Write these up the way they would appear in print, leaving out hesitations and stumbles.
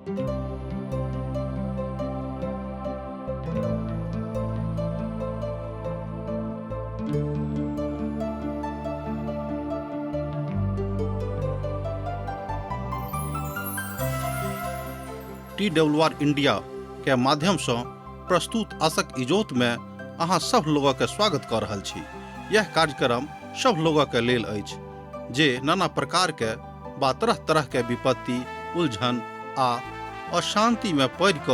TWR India के माध्यम से प्रस्तुत आशक इजोत में अहाँ सब लोगों के स्वागत कर रहल छी। यह कार्यक्रम सब लोगों के लेल अछि जे नाना प्रकार के बा तरह तरह के विपत्ति, उलझन आ अशांति में पड़ क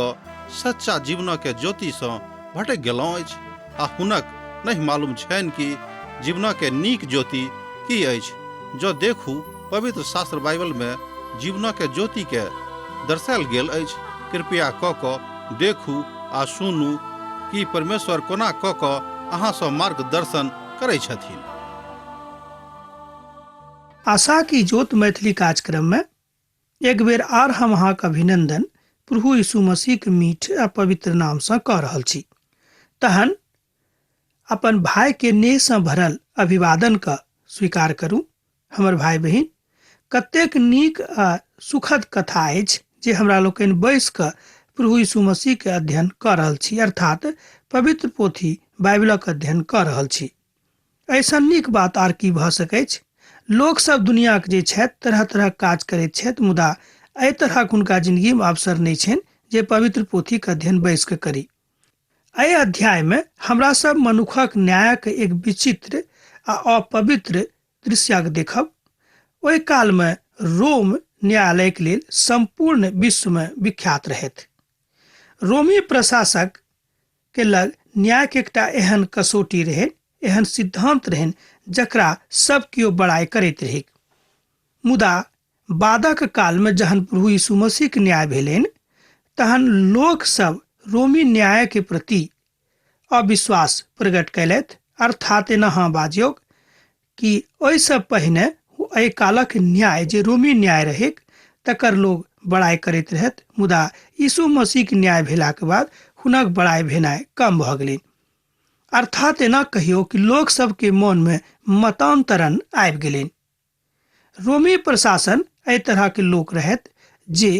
सच्चा जीवन के ज्योति से भटक गेलहुँ अछि आ हुनक नहीं मालूम छनि कि जीवन के नीक ज्योति की अछि। जो देखू पवित्र शास्त्र बाइबल में जीवन के ज्योति के दर्शायल गेल अछि। कृपया क क देखू आ सुनू कि परमेश्वर कोना क क अहाँ सँ मार्गदर्शन करै छथिन। आशा की ज्योत मैथिली कार्यक्रम में एक बेर आर हम अहाँक अभिनंदन प्रभु यीशु मसीह के मीठ आ पवित्र नाम से कह रहल छी। तहन अपन भाई के नेह से भरल अभिवादन का स्वीकार करू। हमर भाई बहिन, कतेक नीक आ सुखद कथा अछि जे हमरा लोकनि बैस कऽ प्रभु यीशु मसीह के अध्ययन कर रहल छी, अर्थात पवित्र पोथी बाइबलक अध्ययन कर रहल छी। ऐसा नीक बात आर की भऽ सकैत अछि। लोक सब दुनिया के जे छथि तरह तरह काज करैत छथि, मुदा एहि तरहक हुनका जिंदगी में अवसर नहीं छनि जे पवित्र पोथी के अध्ययन बैस कऽ करी। एहि अध्याय में हमरा सब मनुखक न्यायक एक विचित्र आ अपवित्र दृश्यक देखब। ओहि काल में रोम न्यायालय के लेल संपूर्ण विश्व में विख्यात रहैत। रोमी प्रशासक के लग न्याय के एकटा एहन कसौटी रहै, एहन सिद्धांत रहै जकरा सब कियो बड़ाई करैत रहै। मुदा बादक काल में जहन प्रभु यीशु मसीह के न्याय भेलनि, तहन लोक सब रोमी न्याय के प्रति अविश्वास प्रकट कैलथि। अर्थात एना हाँ बाजियौ कि ओहिसँ पहिने एहि कालक न्याय जे रोमी न्याय रहै तकर लोग बड़ाई करैत रहत, मुदा यीशु मसीह के न्याय भेला के बाद हुनक बड़ाई भेनाइ कम भऽ गेलै। अर्थात एना कहियो कि लोक सब के मन में मतांतरण आबि गेलै। रोमी प्रशासन एहि तरह के लोक रहत जे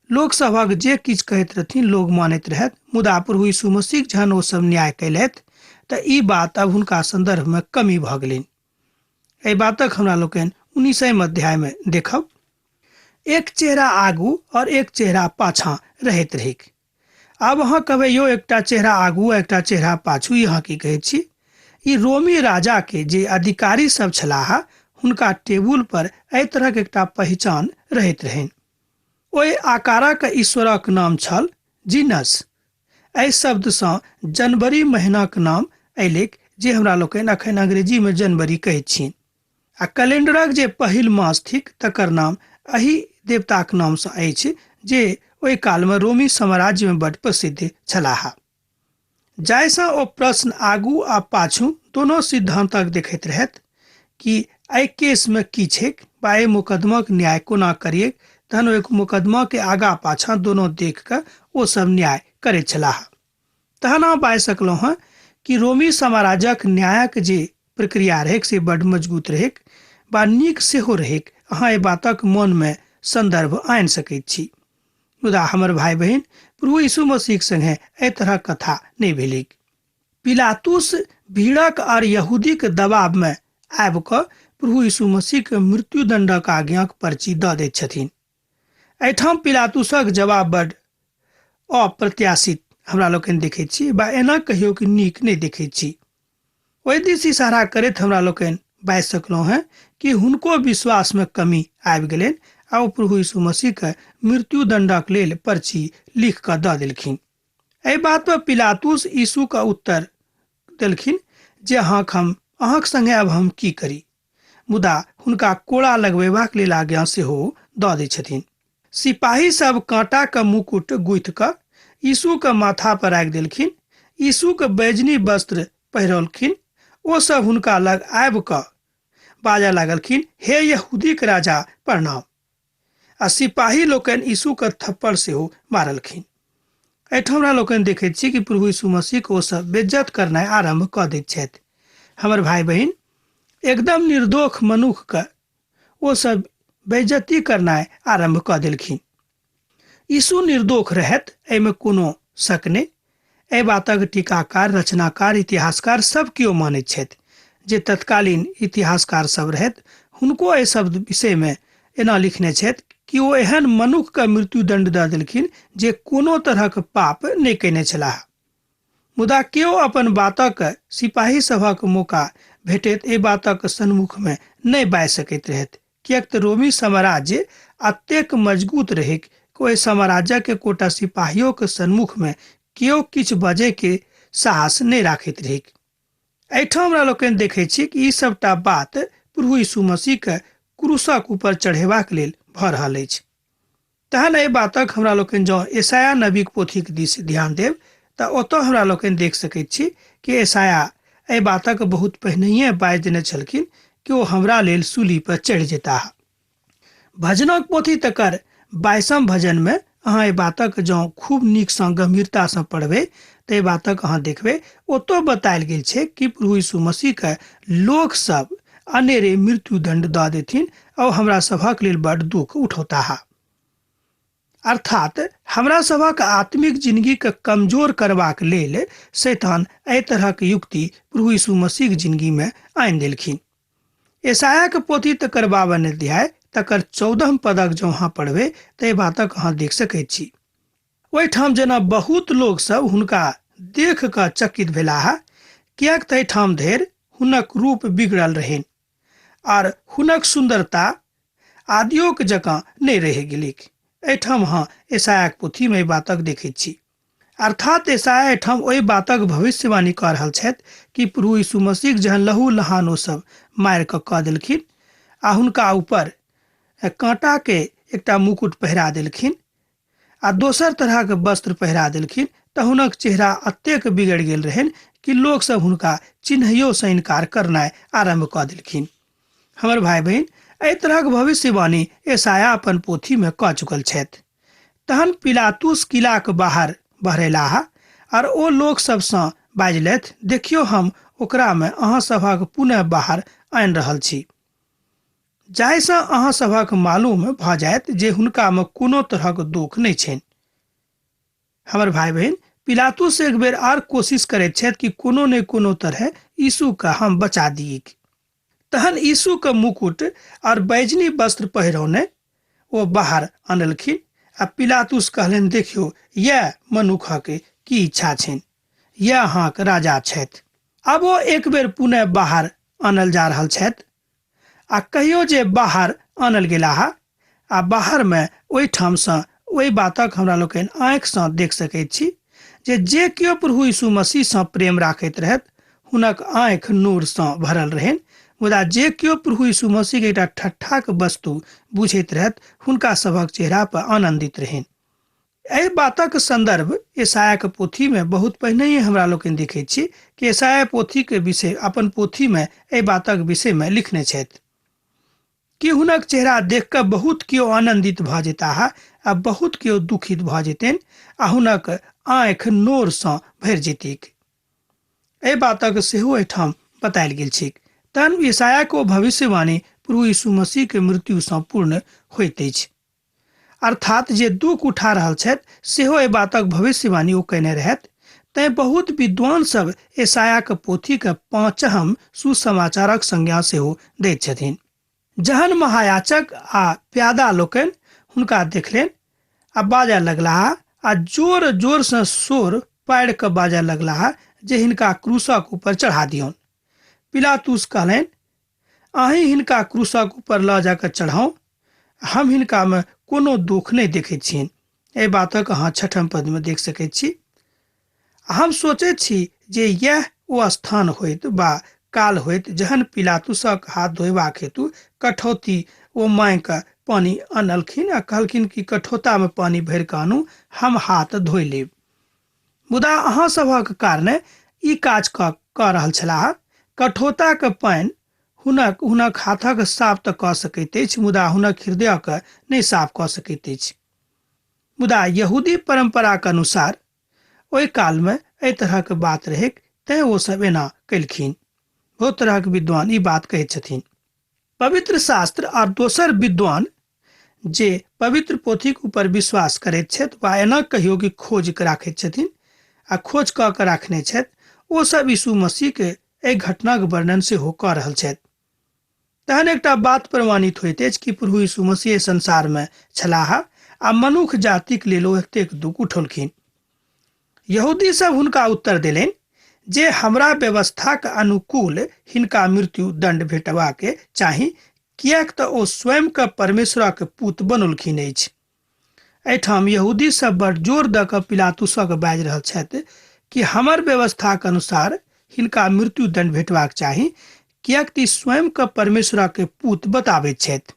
लोक सभक जे किछु कहैत रहथिन लोग मानैत रहत, मुदा प्रभु यीशु मसीह जहन ओ सब न्याय कैलथि तऽ ई बात अब हुनका संदर्भ में कमी भऽ गेलै। एहि बातक हमरा लोकनि 19वें अध्याय में देखब। एक चेहरा आगू और एक चेहरा पाछा रहैत रहै। अब अहाँ कहबै यो एकटा चेहरा आगू एकटा चेहरा पाछू, यहाँ की कहै छी? ई रोमी राजा के जे अधिकारी सब छलाह हुनका टेबुल पर एहि तरहक एकटा पहचान रहैत रहनि। ओहि आकारक ईश्वरक नाम छल जीनस। एहि शब्द से जनवरी महीनाक नाम अयलैक, जे हमरा लोकनि अखन अंग्रेजी में जनवरी कहैत छी। आ कैलेंडरक जे पहिल मास थिक तकर नाम एहि देवताक नाम से अछि जे ओहि काल में रोमी साम्राज्य में बड़ प्रसिद्ध छलाह। जाहिसँ ओ प्रश्न आगू आ पाछू दोनों सिद्धांतक देखैत रहत कि एहि केस में की छैक, बा एहि मुकदमाक न्याय कोना करिए। तहन ओहि मुकदमा के आगा पाछा दोनों देख कऽ ओ सब न्याय करैत छलाह। तहन अहाँ बाजि सकलहुँ हँ कि रोमी साम्राज्यक न्यायक जे प्रक्रिया रहै से बड़ मजबूत रहै, बा नीक सेहो रहै। अहाँ एहि बातक मन में संदर्भ आनि सकैत छी। मुदा हमर भाई बहिन, प्रभु यीशु मसीह संगे एहि तरह कथा नहीं भेलै। पिलातुस भीड़क और यहूदी के दबाव में आबि कऽ प्रभु यीशु मसीह के मृत्यु दंडक आज्ञाक पर्ची दऽ दैत छथिन। एहिठाम पिलातुसक जवाब बड़ अप्रत्याशित हमरा लोकनि देखैत छी, बा एना कहियो कि नीक नहीं देखैत छी। ओहि दिस इशारा करैत हमरा लोकनि बाजि सकलहुँ हैं कि हुनको विश्वास में कमी आबि गेलनि आ ओ प्रभु यीशु मसीह के मृत्यु दंडक लेल पर्ची लिख कऽ दऽ देलखिन। एहि बात पर पिलातुस यीशु का उत्तर देलखिन जे अहाँक संगे अब हम की करी। मुदा हुनका कोड़ा लगबेबाक लेल आज्ञा सेहो दऽ दै छथिन। सिपाही सब कांटा के मुकुट गुथि कऽ यीशु के माथा पर राखि देलखिन। यीशु के बैजनी वस्त्र पहिरौलखिन। ओ सब हुनका लग आबि कऽ बाजऽ लागलखिन, हे यहूदी के राजा प्रणाम। आ सिपाही लोकनि यीशु के थप्पड़ सेहो मारलखिन। एहिठाम हमरा लोकनि देखैत छी कि प्रभु यीशु मसीह के ओ सब बेइज्जत करनाइ आरंभ कऽ दैत छथि। हमर भाई बहिन, एकदम निर्दोष मनुष्य के ओ सब बेइज्जती करनाइ आरंभ कऽ देलखिन। यीशु निर्दोष रहत, एहिमे कोनो शक नहि। एहि बातक टीकाकार, रचनाकार, इतिहासकार सब केओ मानैत छथि। जे तत्कालीन इतिहासकार सब रहथि हुनको एहि शब्द विषयमे एना लिखने छथि कि ओ एहन मनुष्यके मृत्युदंड दऽ देलखिन जे कोनो तरहक पाप नहि कयने छलाह। मुदा केओ अपन बातक सिपाही सभक मौका भेटैत एहि बातक सन्मुखमे नहि बाजि सकैत रहथि, किएक तऽ रोमी साम्राज्य एतेक मजबूत रहै कि ओहि साम्राज्यके कोटा सिपाहियोके सन्मुखमे केओ किछु बजैके साहस नहि राखैत रहै। एहिठाम हमरा लोकनि देखैत छी कि ई सबटा बात प्रभु यीशु मसीहके क्रूसक ऊपर चढ़ेबाक लेल भऽ रहल अछि। तहन एहि बातक हमरा लोकनि जँ यशायाह नबीक पोथीक दिस ध्यान देब तऽ ओतऽ हमरा लोकनि देख सकैत छी कि यशायाह एहि बातक बहुत पहिनहिए बाजि देने छलखिन कि ओ हमरा लेल सूली पर चढ़ि जेताह। भजनक पोथी तकर 22 भजनमे अहाँ एहि बातक जँ खूब नीकसँ गंभीरतासँ पढ़बै तऽ एहि बातक अहाँ देखबै ओतऽ बतायल गेल छै कि प्रभु यीशु मसीहके लोकसभ अनेरे मृत्युदंड दऽ देथिन और हमरा सभक लेल बड़ दुख उठौताह। अर्थात हमरा सभक आत्मिक जिंदगीके कमजोर करबाक लेल शैतान एहि तरहक युक्ति प्रभु यीशु मसीहक जिंदगीमे आनि देलखिन। यशायाहके पोथी तकर 52 अध्याय तकर 14 पदक जँ अहाँ पढ़बै तऽ एहि बातक अहाँ देख सकैत छी। ओहिठाम जेना बहुत लोग सब हुनका देख कऽ चकित भेलाह, किएक तऽ एहिठाम धरि हुनक रूप बिगड़ल रहनि और हुनक सुंदरता आदियोक जकाँ नहि रहि गेलिक। एहिठाम अहाँ यशायाहक पोथीमे एहि बातक देखैत छी। अर्थात यशायाह एहिठाम ओहि बातक भविष्यवाणी कऽ रहल छथि कि प्रभु यीशु मसीह जहन लहू लहान ओ सब मारि कऽ देलखिन आ हुनका ऊपर काँटाके एकटा मुकुट पहिरा देलखिन आ दोसर तरहक वस्त्र पहिरा देलखिन तऽ हुनक चेहरा एतेक बिगड़ि गेल रहनि कि लोक सब हुनका चिन्हैयोसँ इनकार करनाइ आरम्भ कऽ देलखिन। हमर भाई बहन, एहि तरहक भविष्यवाणी यशायाह अपन पोथीमे कऽ चुकल छथि। तहन पिलातुस किलाक बाहर बहरेलाह और ओ लोक सबसँ बाजलथि, देखियौ हम ओकरामे अहाँ सभक पुनः बाहर आनि रहल छी, जाहिसँ अहाँ सभक मालूम भऽ जायत जे हुनकामे कोनो तरहक दोष नहि छनि। हमर भाई बहन, पिलातुस एक बेर आर कोशिश करैत छथि कि कोनो ने कोनो तरह यीशुके हम बचा दियै। तहन यीशुके मुकुट और बैजनी वस्त्र पहिरौने ओ बाहर आनलखिन आ पिलातुस कहलनि, देखियौ यह मनुखक की इच्छा छनि, यह अहाँक राजा छथि। आब ओ एक बेर पुनः बाहर आनल जा रहल छथि आ कहियो जे बाहर आनल गेलाह आ बाहरमे ओहिठामसँ ओहि बातक हमरा लोकनि आँखिसँ देख सकैत छी जे केओ प्रभु यीशु मसीहसँ प्रेम राखैत रहथि हुनक आँखि नूरसँ भरल रहनि, मुदा जे केओ प्रभु यीशु मसीहके एकटा ठट्ठाक वस्तु बुझैत रहथि हुनका सभक चेहरा पर आनंदित रहनि। एहि बातक संदर्भ यशायाहके पोथीमे बहुत पहिनहिए हमरा लोकनि देखैत छी कि यशायाह पोथीके विषय अपन पोथीमे एहि बातक विषयमे लिखने छथि कि हुनक चेहरा देख कऽ बहुत केओ आनंदित भऽ जेताह आ बहुत केओ दुखित भऽ जेतनि आ हुनक आँखि नोरसँ भरि जेतिक। एहि बातक सेहो एहिठाम बतायल गेल छै। तहन यशायाहके ओ भविष्यवाणी प्रभु यीशु मसीहके मृत्युसँ पूर्ण होइत अछि। अर्थात जे दुख उठा रहल छथि सेहो एहि बातक भविष्यवाणी ओ कयने रहथि। तैँ बहुत विद्वान सब यशायाहके पोथीके 5म सुसमाचारक संज्ञा सेहो दैत छथिन। जहन महायाजक आ प्यादा लोकनि हुनका देखलनि आ बाजय लगलाह आ जोर जोरसँ शोर पाड़ि कऽ बाजय लगलाह जे हिनका क्रूसक ऊपर चढ़ा दियौन। पिलातुस कहलनि, अहीँ हिनका क्रूसक ऊपर लऽ जाकऽ चढ़ाउ, हम हिनकामे कोनो दोष नहि देखैत छियनि। एहि बातक अहाँ 6म पदमे देख सकैत छी। हम सोचैत छी जे यह ओ स्थान होइत बा काल होइत जहन पिलातुसक हाथ धोयबाक हेतु कठौती ओ मायके पानी आनलखिन आ कहलखिन कि कठौतामे पानी भरि कऽ आनू, हम हाथ धोइ लेब। मुदा अहाँ सभक कारणे ई काज कऽ रहल छलाह। कठौताके पानि हुनक हाथक साफ तऽ कऽ सकैत अछि, मुदा हुनक हृदयके नहि साफ कऽ सकैत अछि। मुदा यहूदी परंपराके अनुसार ओहि कालमे एहि तरहक बात रहै, तैँ ओ सब एना केलखिन। बहुत तरहक विद्वान ई बात कहैत छथिन। पवित्र शास्त्र और दोसर विद्वान जे पवित्र पोथीक ऊपर विश्वास करैत छथि वा एना कहियो कि खोज के राखैत छथिन आ खोज कऽ के राखने छथि, ओ सब यीशु मसीह के एहि घटनाक वर्णन सेहो कऽ रहल छथि। तहन एकटा बात प्रमाणित होइत अछि कि प्रभु यीशु मसीह संसार में छलाह आ मनुष्य जातिक लेल ओ एतेक दुख उठौलखिन। यहूदी सब हुनका उत्तर देलनि जे हमरा व्यवस्था के अनुकूल हिनका मृत्यु दंड भेटबाके चाही, किएक तऽ ओ स्वयं के परमेश्वरक पुत्र बनौलखिन अछि। एहिठाम यहूदी सब बड़ जोर दऽ कऽ पिलातुसक बाजि रहल छथि कि हमर व्यवस्था के अनुसार हिनका मृत्यु दंड भेटबाक चाही, किएक तऽ स्वयं के परमेश्वरक पुत्र बताबैत छथि।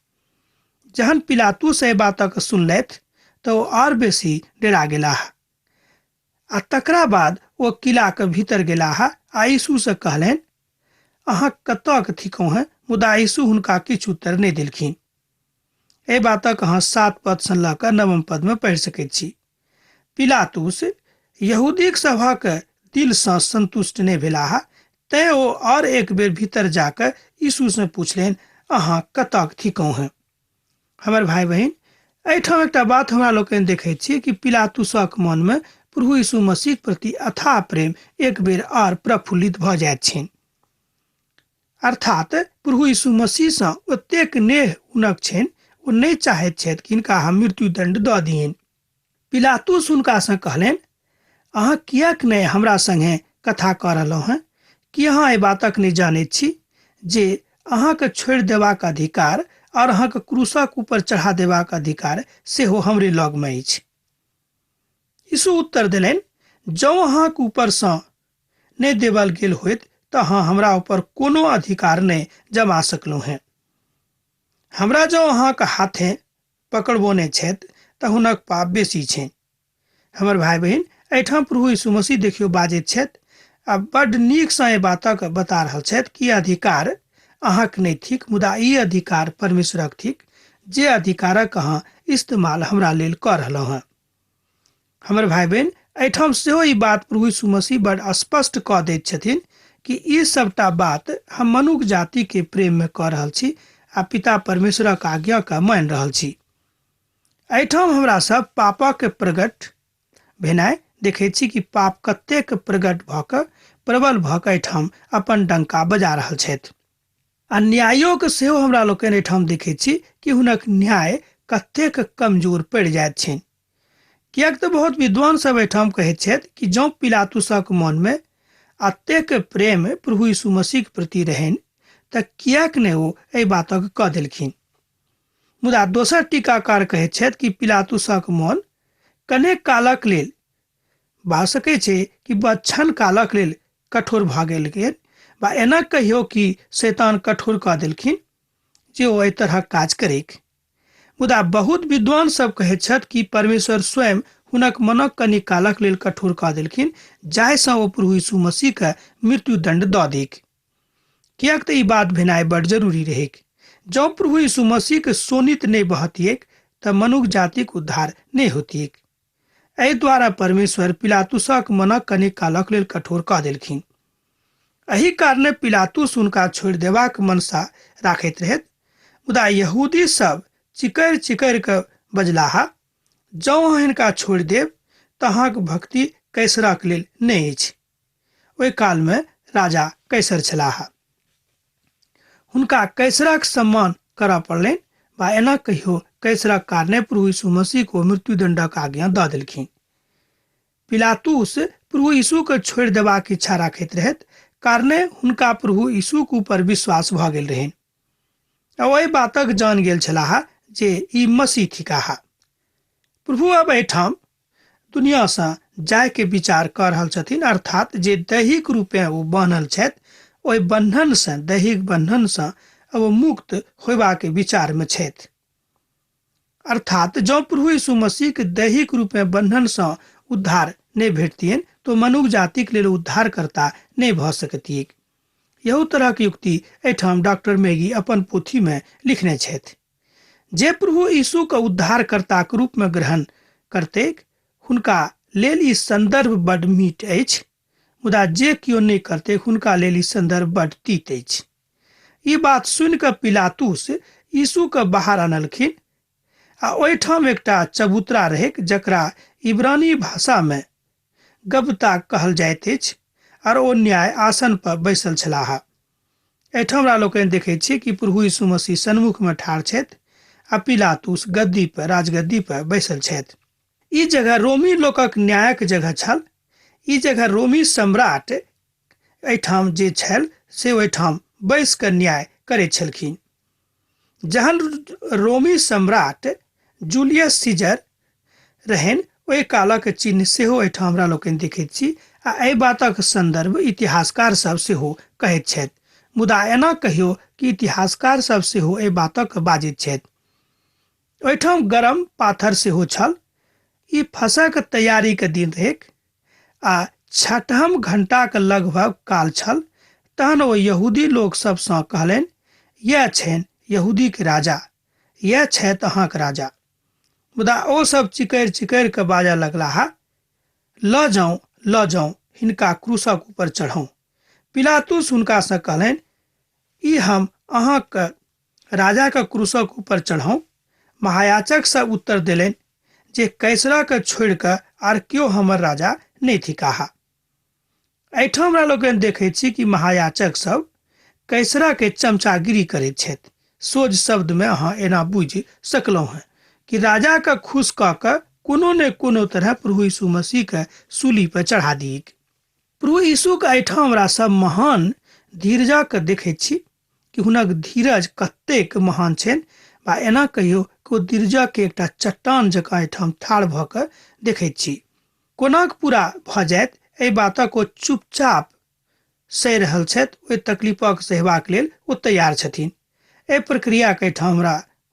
जहन पिलातुस एहि बातक सुनलथि तऽ ओ और बेसी डेरा गेलाह आ तकरा बाद ओ किला के भीतर गेलाह आ यीशु से कहलनि, अहाँ कतऽ थिकौ हैं? मुदा यीशु हुनका किछु उत्तर नहि देलखिन। एहि बातक अहाँ 7 पद सँ लऽ कऽ 9 पद में पढ़ि सकैत छी। पिलातुस यहूदीक सभक दिल सँ संतुष्ट नहि भेलाह, तैं ओ और एक बेर भीतर जाकर यीशु से पूछलनि, अहाँ कतऽ थिकौ हैं? हमर भाई बहिन, एहिठाम एकटा बात हमरा लोकनि देखैत छी कि पिलातुसक मन में प्रभु यीशु मसीह प्रति अथाह प्रेम एक बेर और प्रफुल्लित भऽ जाइत छनि। अर्थात प्रभु यीशु मसीह सँ ओतेक नेह हुनक छनि, ओ नहि चाहैत छथि कि हिनका हम मृत्यु दंड दऽ दियनि। पिलातुस हुनका सँ कहलनि, अहाँ किएक नहि हमरा संगे कथा कऽ रहलहुँ हैं? कि अहाँ एहि बातक नहि जानैत छी जे अहाँके छोड़ि देबाक अधिकार और अहाँके क्रूसक ऊपर चढ़ा देबाक अधिकार सेहो हमरे लग में अछि। यीशु उत्तर देलनि, जँ अहाँके ऊपर सँ नहि देवल गेल होइत तऽ अहाँ हमरा ऊपर कोनो अधिकार नहि जमा सकलहुँ हैं। हमरा जँ अहाँके हाथे पकड़बोने छथि तऽ हुनक पाप बेसी छनि। हमर भाई बहिन, एहिठाम प्रभु यीशु मसीह देखियौ बाजैत छथि आ बड्ड नीक सँ एहि बातक बता रहल छथि कि अधिकार अहाँके नहि थिक, मुदा ई अधिकार परमेश्वरक थिक, जे अधिकारक अहाँ इस्तेमाल हमरा लेल कऽ रहलहुँ हैं। हमर भाई बहन, एहिठाम सेहो ई बात प्रभु यीशु मसीह बड़ स्पष्ट कऽ दैत छथिन कि ई सबटा बात हम मनुष्य जाति के प्रेम में कऽ रहल छी आ पिता परमेश्वरक आज्ञा के मानि रहल छी। एहिठाम हमरा सब पापक प्रगट भेनाइ देखैत छी कि पाप कतेक प्रगट भऽ कऽ प्रबल भऽ कऽ एहिठाम अपन डंका बजा रहल छथि। आ न्यायोके सेहो हमरा लोकनि एहिठाम देखैत छी कि हुनक न्याय कतेक कमजोर पड़ि जाइत छनि। किएक तऽ बहुत विद्वान सब एहिठाम कहैत छथि कि जँ पिलातुसक मन में अतेक प्रेम प्रभु यीशु मसीह के प्रति रहनि तऽ किएक नहि ओ एहि बातक कऽ देलखिन। मुदा दोसर टीकाकार कहैत छथि कि पिलातुसक मन कनेक कालक लेल भऽ सकैत छै कि बच्छन कालक लेल कठोर भऽ गेल वा एना कहियो कि शैतान कठोर कऽ देलखिन जे ओ एहि तरहक काज करैक। मुदा बहुत विद्वान सब कहैत छथि कि परमेश्वर स्वयं हुनक मनक कनि कालक लेल कठोर कऽ देलखिन, जाहिसँ ओ प्रभु यीशु मसीह के मृत्यु दंड दऽ देक। किएक तऽ ई बात भेनाइ बड़ जरूरी रहेक। जँ प्रभु यीशु मसीह के सोनित नहि बहतियैक तऽ मनुष्य जातिक उद्धार नहि होतियैक। एहि द्वारा परमेश्वर पिलातुसक मनक कनि कालक लेल कठोर कऽ देलखिन। एहि कारणे पिलातुस हुनका छोड़ि देबाक मनसा राखैत रहथि। मुदा यहूदी सब चिकरि चिकरि कऽ बजलाह, जँ अहाँ हिनका छोड़ि देब तऽ अहाँक भक्ति कैसरक लेल नहि अछि। ओहि काल में राजा कैसर छलाह। हुनका कैसरक सम्मान करऽ पड़लनि वा एना कहियो कैसरक कारणे प्रभु यीशु मसीह को मृत्युदंडक आज्ञा दऽ देलखिन। पिलातुस प्रभु यीशु के छोड़ि देबाक इच्छा राखैत रहथि, कारणे हुनका प्रभु यीशु के ऊपर विश्वास भऽ गेल रहनि। ओहि बातक जान गेल छलाह जे ई मसीह थिकाह। प्रभु अब एहिठाम दुनिया सँ जाय के विचार कऽ रहल छथिन, अर्थात जे दैहिक रूपे ओ बान्हल छथि ओहि बंधन सँ, दैहिक बंधन सँ अब मुक्त होयबाक विचार में छथि। अर्थात जँ प्रभु यीशु मसीह के दैहिक रूपे बंधन सँ उद्धार नहि भेटतियनि तो मनुष्य जातिक लेल उद्धारकर्ता नहि भऽ सकतियैक। यहू तरहक युक्ति एहिठाम डॉक्टर मैगी अपन पोथी में लिखने छथि। जे प्रभु यीशु के उद्धारकर्ता के रूप में ग्रहण करतैक हुनका लेल ई संदर्भ बड्ड मीठ अछि, मुदा जे कियो नहि करतैक हुनका लेल ई संदर्भ बड्ड तीत अछि। ई बात सुनि कऽ पिलातुस यीशु के बाहर आनलखिन आ ओहिठाम एकटा चबूतरा रहैक जकरा इब्रानी भाषा में गबता कहल जाइत अछि, और ओ न्याय आसन पर बैसल छलाह। एहिठाम हमरा लोकनि देखै छी कि प्रभु यीशु मसीह सन्मुख में ठाढ़ छथि आ पिलातुस गद्दी पर, राजगद्दी पर बैसल छथि। ई जगह रोमी लोकक न्यायक जगह छल। ई जगह रोमी सम्राट एहिठाम जे छल से ओहिठाम बैस कऽ न्याय करैत छलखिन। जहन रोमी सम्राट जूलियस सीजर रहनि, ओहि कालक चिन्ह सेहो एहिठाम हमरा लोकनि देखैत छी, आ एहि बातक संदर्भ इतिहासकार सब सेहो कहैत छथि। मुदा एना कहियो कि इतिहासकार सब सेहो एहि बातक बाजैत छथि। ओहिठाम गरम पाथर सेहो छल। ई फसक तैयारी के दिन रहैक आ छठम घंटा के लगभग काल छल। तहन ओ यहूदी लोक सबसँ कहलनि, यह छनि यहूदी के राजा, यह छथि अहाँक राजा। मुदा ओ सब चिकैर चिकैर के बाजऽ लगलाह, ल जाऊं हिनका क्रूसक ऊपर चढ़ाऊं। पिलातुस हुनका से कहलनि, ई हम अहाँक राजा के क्रूसक ऊपर चढ़ाऊं। महायाजक सब उत्तर देलनि जे कैसरा के छोड़ि कऽ आर केओ हमर राजा नहि थिकाह। एहिठाम हमरा लोकनि देखैत छी कि महायाजक सब कैसरा के चमचागिरी करैत छथि। सोझ शब्द में अहाँ एना बुझि सकलहुं हैं कि राजा के खुश कऽ कऽ कोनो ने कोनो तरह प्रभु यीशु मसीह के सूली पर चढ़ा दियक। प्रभु यीशु के एहिठाम हमरा सब महान धीरजक देखैत छी कि हुनक धीरज कतेक महान छनि। बा एना कहियो कि ओ धीरजक के एकटा चट्टान जकाँ एहिठाम ठाढ़ भऽ कऽ देखैत छी। कोनाक पूरा भऽ जायत एहि बातक ओ चुपचाप सहि रहल छथि, ओहि तकलीफक सहबाक लेल ओ तैयार छथिन। एहि प्रक्रिया के एहिठाम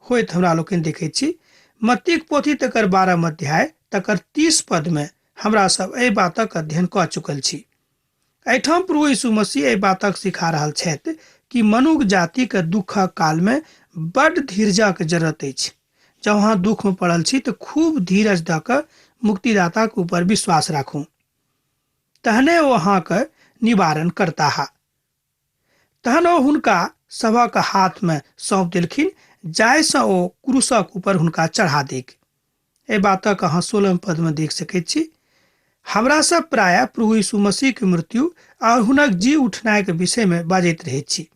होइत हमरा लोकनि देखैत छी। मत्तीक पोथी तकर 12 अध्याय तकर 30 पद में हमरा सब एहि बातक अध्ययन कऽ चुकल छी। एहिठाम प्रभु यीशु मसीह एहि बातक सिखा रहल छथि कि मनुष्य जाति के दुखक काल में बड़ धीरजक जरूरत अछि। जब अहाँ दुख में पड़ल छी तऽ खूब धीरज दऽ कऽ मुक्तिदाता के ऊपर विश्वास राखू, तहने ओ अहाँके निवारण करताह। तहन ओ हुनका सभक हाथ में सौंप देलखिन, जाहिसँ ओ क्रूसक ऊपर हुनका चढ़ा देक। एहि बातक अहाँ 16 पद में देख सकैत छी। हमरा सब प्रायः प्रभु यीशु मसीह के मृत्यु और हुनक जी उठनाइ के विषय में बाजैत रहैत छी,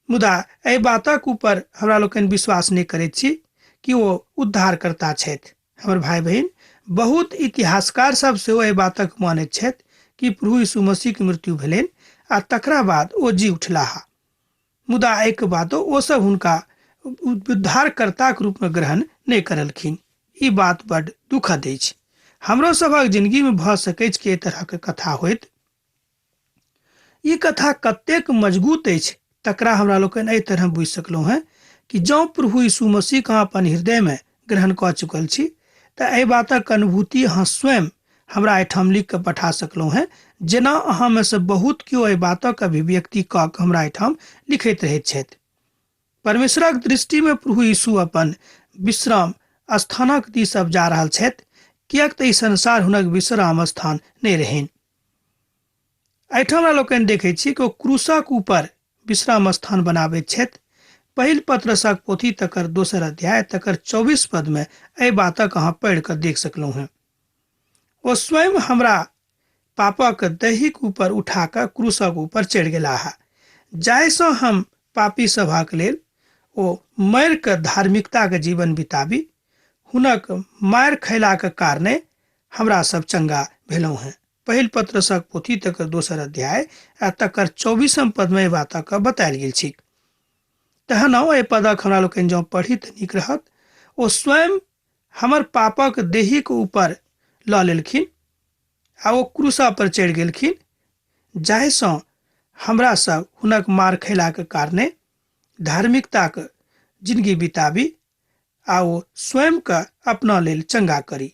मुदा एहि बातक ऊपर हमरा लोकनि विश्वास नहि करैत छी कि ओ उद्धारकर्ता छथि। हमर भाई बहिन, बहुत इतिहासकार सब सेहो एहि बातक मानैत छथि कि प्रभु यीशु मसीह के मृत्यु भेलनि आ तकरा बाद ओ जी उठलाह। मुदा एहिके बादो ओ सब हुनका उद्धारकर्ता के रूप में ग्रहण नहि करलखिन। ई बात बड़ दुखद अछि। हमरो सभक जिंदगी में भऽ सकैत कि एहि तरह के कथा होइत। ई कथा कतेक मजबूत अछि तकरा हमरा लोकनि एहि तरह बुझि सकलहुं हैं कि जँ प्रभु यीशु मसीह के अहाँ अपन हृदय में ग्रहण कऽ चुकल छी तऽ एहि बातक अनुभूति अहाँ स्वयं हमरा एहिठाम लिख कऽ पठा सकलहुं हैं। जेना अहाँ में से बहुत केओ एहि बातक अभिव्यक्ति कऽ कऽ हमरा एहिठाम लिखैत रहैत छथि। परमेश्वरक दृष्टि में प्रभु यीशु अपन विश्राम स्थानक दिस अब जा रहल छथि, किएक तऽ ई संसार हुनक विश्राम स्थान नहि रहनि। एहिठाम हमरा लोकनि देखैत छी कि ओ क्रूसक ऊपर विश्राम स्थान बनाबैत छथि। पहिल पत्रसक पोथी तकर 2 अध्याय तकर 24 पद में एहि बातक अहाँ पढ़ि कऽ देख सकलहुं हैं। ओ स्वयं हमरा पापक दैहिक ऊपर उठा कऽ क्रूसक ऊपर चढ़ि गेलाह, जाहिसँ हम पापी सभक लेल ओ मरि कऽ धार्मिकता के जीवन बिताबी। हुनक मारि खैला के कारणे हमरा सब चंगा भेलहुं हैं। पहिल पत्रसक पोथी तकर 2 अध्याय आ तकर 24 पद में बातक बतायल गेल छी। तहन एहि पदक हमरा लोकनि जँ पढ़ी तऽ नीक रहत। ओ स्वयं हमर पापक देहिक ऊपर लऽ लेलखिन आ ओ क्रूसा पर चढ़ि गेलखिन, जाहिसँ हमरा सब हुनक मार खैला के कारणे धार्मिकता के जिंदगी बिताबी आ ओ स्वयं के अपना लेल चंगा करी।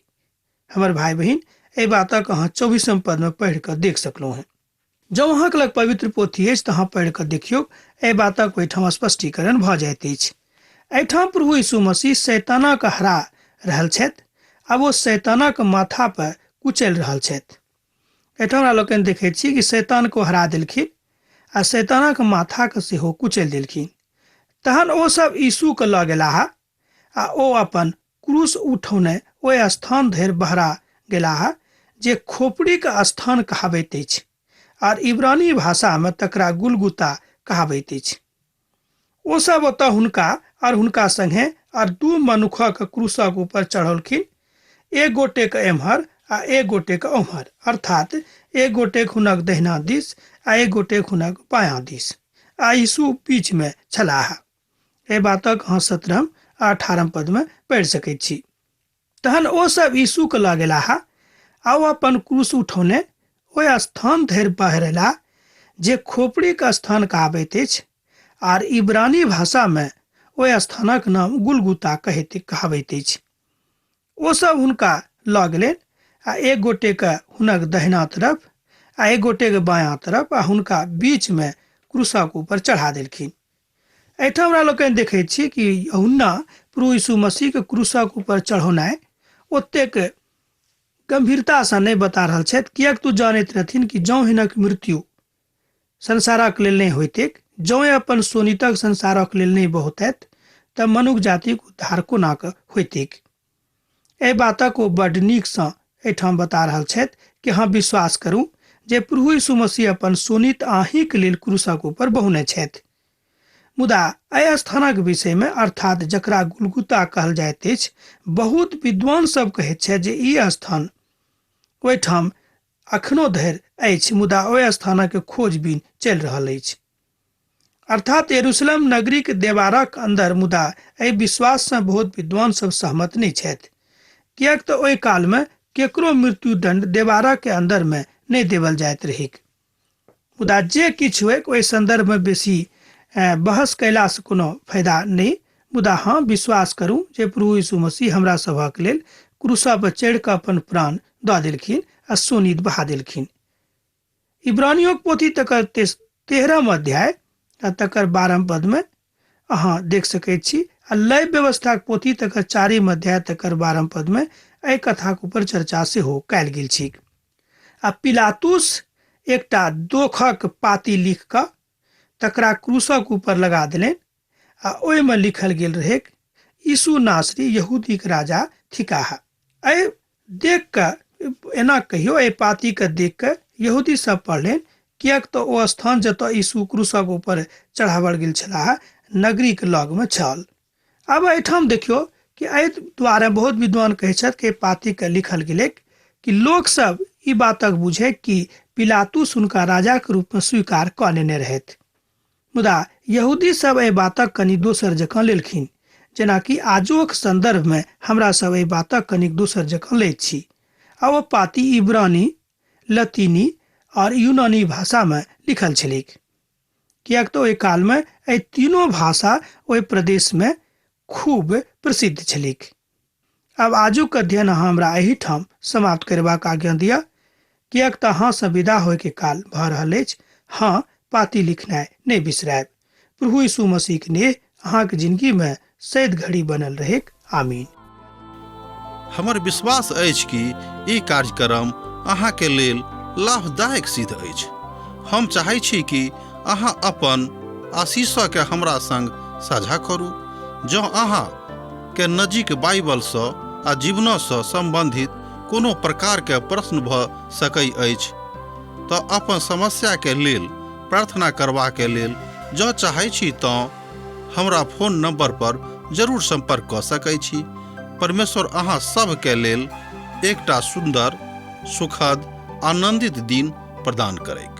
हमर भाई बहिन, एहि बातक अहाँ 24 पद में पढ़ि कऽ देख सकलहुं हैं। जँ अहाँके लग पवित्र पोथी अछि तऽ अहाँ पढ़ि कऽ देखियौ, एहि बातक ओहिठाम स्पष्टीकरण भऽ जाइत अछि। एहिठाम प्रभु यीशु मसीह शैतानक हरा रहल छथि। आब ओ शैतानक माथा पर कुचलि रहल छथि। एहिठाम हमरा लोकनि देखैत छी कि शैतान को हरा देलखिन आ शैतानक माथा के सेहो कुचलि देलखिन। तहन ओ सब यीशु के लऽ गेलाह आ ओ अपन क्रूस उठौने ओहि स्थान धरि बहरा गेलाह जे खोपड़ी के स्थान कहाबैत अछि, आर इब्रानी भाषा में तकरा गुलगुता कहाबैत अछि। ओ सब ओतऽ हुनका आर हुनका संगे आर दू मनुखक क्रूसक ऊपर चढ़लखिन, एक गोटे के एम्हर आ एक गोटे के ओम्हर, अर्थात एक गोटे हुनक दहिना दिस आ एक गोटे हुनक बायां दिस, आ यीशु बीच में छलाह। ए बातक अहाँ 17 आ 18 पद में पढ़ि सकैत छी। तहन ओ सब यीशु के लऽ गेलाह आ ओ अपन क्रूस उठौने ओहि स्थान धरि बहरेला जे खोपड़ी के स्थान कहाबैत अछि, आर इब्रानी भाषा में ओहि स्थानक नाम गुलगुता कहाबैत अछि। ओ सब हुनका लऽ गेलनि आ एक गोटे के हुनक दहिना तरफ आ एक गोटे के बायां तरफ आ हुनका बीच में क्रूसक ऊपर चढ़ा देलखिन। एहिठाम हमरा लोकनि देखैत छी कि यूहन्ना प्रभु यीशु मसीह के क्रूसक ऊपर चढ़ौनाइ ओतेक गंभीरता से नहीं बता रहल छथि, किएक तू जानैत रहथिन कि जौं हिनक मृत्यु संसारक लेल नहीं होइतेक, जौं अपन सोनितक संसारक लेल नहीं बहुतैत, तऽ मनुष्य जातिक उद्धार कोना कऽ होइतेक। एहि बातक ओ बड्ड नीक सँ एहिठाम बता रहल छथि कि अहाँ विश्वास करू जे प्रभु यीशु मसीह अपन सोनित अहींक लेल क्रूसक ऊपर बहुने छथि। मुदा एहि स्थानक विषय में, अर्थात जकरा गुलगुता कहल जाइत अछि, बहुत विद्वान सब कहैत छथि जे ई स्थान ओहिठाम अखनो धरि अछि, मुदा ओहि स्थानक खोजबीन चलि रहल अछि, अर्थात यरूशलेम नगरी के देवारक अंदर। मुदा एहि विश्वास से बहुत विद्वान सब सहमत नहीं छथि, किएक तऽ ओहि काल में केकरो मृत्युदंड देवारक के अंदर में नहीं देवल जाइत रहिक। मुदा जे किछु होइक ओहि संदर्भ में बेसी बहस कैला से कोनो फायदा नहीं। मुदा हाँ, विश्वास करू जे प्रभु यीशु मसीह हमरा सभक लेल क्रूसा पर चढ़ि कऽ अपन प्राण दऽ देलखिन आ सोनीत बहा देलखिन। इब्रानियों के पोथी तकर 13 अध्याय आ तकर 12 पद में अहाँ देख सकैत छी, आ लय व्यवस्था के पोथी तकर 4 अध्याय तकर 12 पद में एहि कथाक ऊपर चर्चा सेहो कयल गेल छी। आ पिलातुस एकटा दोखक पाती लिख कऽ तकरा क्रूसक ऊपर लगा देलनि, आ ओहि में लिखल गेल रहै, यीशु नासरी यहूदी के राजा थिकाह। एहि देख कऽ एना कहियो एहि पाती के देख कऽ यहूदी सब पढ़लनि, किएक तऽ ओ स्थान जतऽ यीशु क्रूसक ऊपर चढ़ावल गेल छलाह नगरी के लग में छल। अब एहिठाम देखियो कि एहि द्वारा बहुत विद्वान कहै छथि कि पाती के लिखल गेलै कि लोक सब ई बातक बुझे कि पिलातुस हुनका राजा के रूप में स्वीकार कऽ लेने रहथि। मुदा यहूदी सब एहि बातक कनि दोसर जकाँ लेलखिन, जेनाकि आजोक संदर्भ में हमरा सब एहि बातक कनि दोसर जकाँ लैत छी। आ ओ पाती इब्रानी, लतीनी और यूनानी भाषा में लिखल छलिक, किएक तऽ ओहि काल में एहि तीनों भाषा ओहि प्रदेश में खूब प्रसिद्ध छलिक। अब आजुक अध्ययन अहाँ हमरा एहिठाम समाप्त करबाक आज्ञा दिअ, किएक तऽ अहाँ सँ विदा होय के काल भऽ रहल अछि। हाँ, पाती लिखनाइ नहीं बिसरायब। प्रभु यीशु मसीह के नेह अहाँ के जिंदगी में सैद घड़ी बनल रहेक। आमीन। हमर विश्वास अछि कि ई कार्यक्रम अहाँ के लेल लाभदायक सिद्ध अछि। हम चाहै छी कि अहाँ अपन आशीषों के हमरा संग साझा करू। जँ अहाँ के नजीक बाइबल सँ आ जीवन सँ संबंधित कोनो प्रकार के प्रश्न भऽ सकै अछि तऽ अपन समस्या के लेल प्रार्थना करबा के लेल जँ चाहै छी तऽ हमरा फोन नंबर पर जरूर संपर्क कऽ सकै छी। परमेश्वर अहाँ सब के लेल एकटा सुंदर, सुखद, आनंदित दिन प्रदान करैक।